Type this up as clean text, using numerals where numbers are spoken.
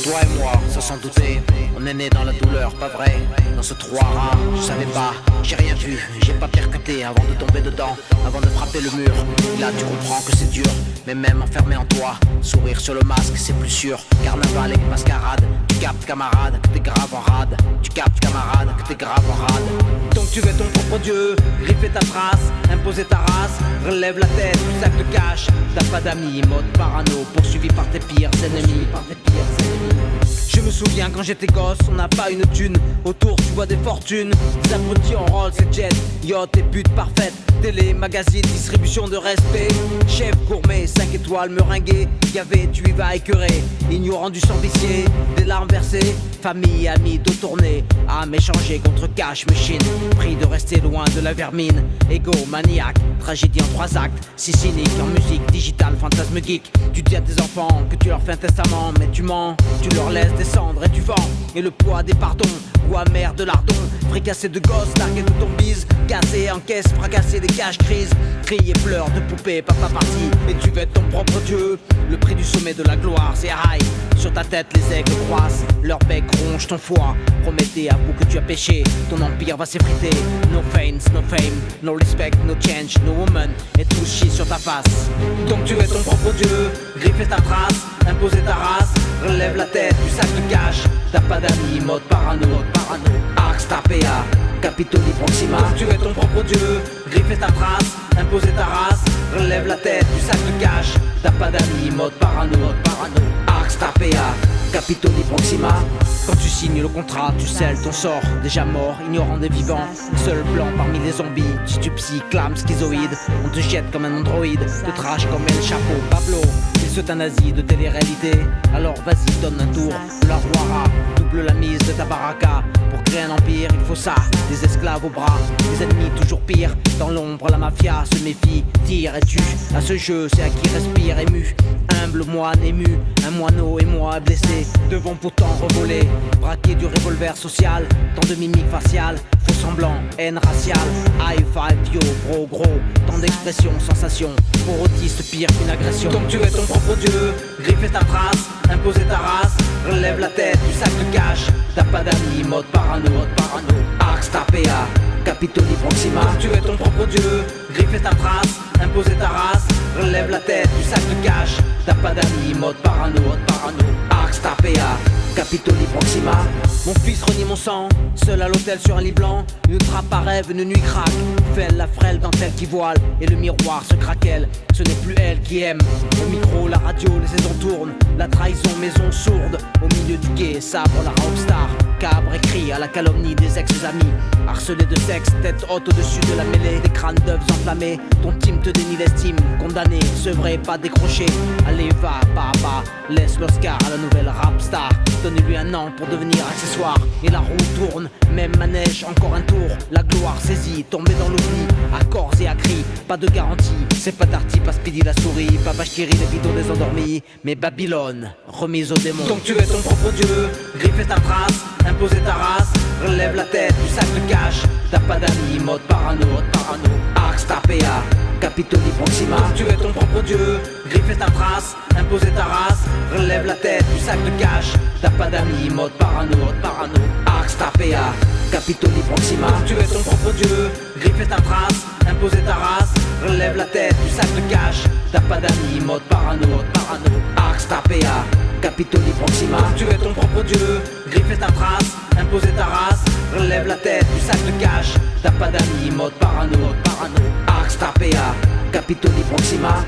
Toi et moi, sans s'en douter, on est né dans la douleur, pas vrai? Dans ce trou à rats, je savais pas, j'ai rien vu, j'ai pas percuté avant de tomber dedans, avant de frapper le mur. Et là tu comprends que c'est dur, mais même enfermé en toi, sourire sur le masque c'est plus sûr. Carnaval et mascarade, tu captes camarade que t'es grave en rade. Tu captes camarade que t'es grave en rade. Donc tu es ton propre dieu, griffer ta trace, imposer ta race, relève la tête, du sac de cash. T'as pas d'amis, mode parano, poursuivi par tes pires ennemis. Je me souviens quand j'étais gosse, on n'a pas une thune. Autour tu vois des fortunes, des abrutis en Rolls et jet, yacht et pute parfaite. Télé, magazine, distribution de respect. Chef gourmet, 5 étoiles, meringué, gavé, tu y vas écœuré. Ignorant du sang vicié, des larmes versées. Famille, amis, dos tourné, âme échangée contre cash machine. Pris de rester loin de la vermine. Ego, maniaque, tragédie en 3 actes. Si cynique en musique, digitale, fantasme geek. Tu dis à tes enfants que tu leur fais un testament, mais tu mens, tu leur laisses descendre et du vent. Et le poids des pardons, goût amer de lardon. Fricassé de gosses, largué de ton bise. Cassé en caisse, fracassé des caches crises. Cris et pleurs de poupée, papa parti. Et tu veux être ton propre dieu. Le prix du sommet de la gloire, c'est high. Sur ta tête les aigles croissent, leur bec ronge ton foie. Promettez à vous que tu as péché, ton empire va s'effriter. No fame, no fame, no respect, no change, no woman. Et tout chie sur ta face. Donc tu es ton propre dieu, griffer ta trace, imposer ta race. Relève la tête du sac de cash. T'as pas d'amis, mode parano, Arx, ta PA, Capitoli Proxima. Donc tu es ton propre dieu, griffer ta trace, imposer ta race. Relève la tête du sac de cash. T'as pas d'amis, mode parano, Arx, ta PA, Capitoli Proxima. Quand tu signes le contrat, tu scelles ton sort. Déjà mort, ignorant des vivants. Seul blanc parmi les zombies. Stupsi, clame, schizoïde. On te jette comme un androïde. Te trash comme El Chapeau, Pablo. Et euthanasie de télé-réalité. Alors vas-y, donne un tour. La Roara, double la mise de ta baraka. Pour créer un empire, il faut ça. Des esclaves au bras, des ennemis toujours pires. Dans l'ombre, la mafia se méfie, tire et tue. À ce jeu, c'est à qui respire ému. Humble moine ému, un moineau et moi blessé. Devant pourtant revoler, braquer du revolver social. Tant de mimiques faciales, faux semblant, haine raciale. High five, yo, bro, gros. Tant d'expressions, sensations, pour autiste pire qu'une agression. Donc tu es ton propre dieu, griffer ta trace, imposer ta race. Relève la tête du sac de cash. T'as pas d'amis, mode parano, Arx, ta PA, Capitoli Proxima. Donc tu es ton propre dieu, griffer ta trace, imposer ta race. Relève la tête du sac de cash. T'as pas d'amis, mode parano, Arx, ta PA, Capitoli Proxima. Mon fils renie mon sang, seul à l'hôtel sur un lit blanc. Une trappe à rêve, une nuit craque. Fêle la frêle dentelle qui voile. Et le miroir se craquelle, ce n'est plus elle qui aime. Au micro, la radio, les saisons tournent. La trahison, maison sourde. Au milieu du guet, sabre la rockstar. Cabre et crie à la calomnie des ex-amis. Harcelé de sexe, tête haute au-dessus de la mêlée. Des crânes d'œufs enflammés, ton team te dénie l'estime. Condamné, sevré, pas décroché. Allez va, papa, laisse l'Oscar à la nouvelle rap star. Donnez-lui un an pour devenir accessoire. Et la roue tourne, même manège, encore un tour. La gloire saisie, tombée dans l'oubli. À corps et à cris, pas de garantie. C'est pas Darty, pas Speedy la souris. Pas Bachkiri, les bidons des endormis. Mais Babylone, remise au démon. Donc tu es ton propre dieu, griffer ta trace, imposer ta race. Relève la tête du sac de cash. T'as pas d'amis, mode parano, Arx, ta PA, Capitoli Proxima. Donc tu es ton propre dieu, griffer ta trace, imposer ta race. Relève la tête du sac de cash. T'as pas d'amis, mode parano, Arx, ta PA, Capitoli Proxima. Donc tu es ton propre dieu, griffer ta trace, imposer ta race. Relève la tête du sac de cash. T'as pas d'amis, mode parano, Arx, ta PA, Capitoli Proxima. Donc tu es ton propre dieu, griffer ta trace, imposer ta race. Relève la tête du sac de cash. T'as pas d'amis, mode parano, Arx, ta PA, Capitoli Proxima.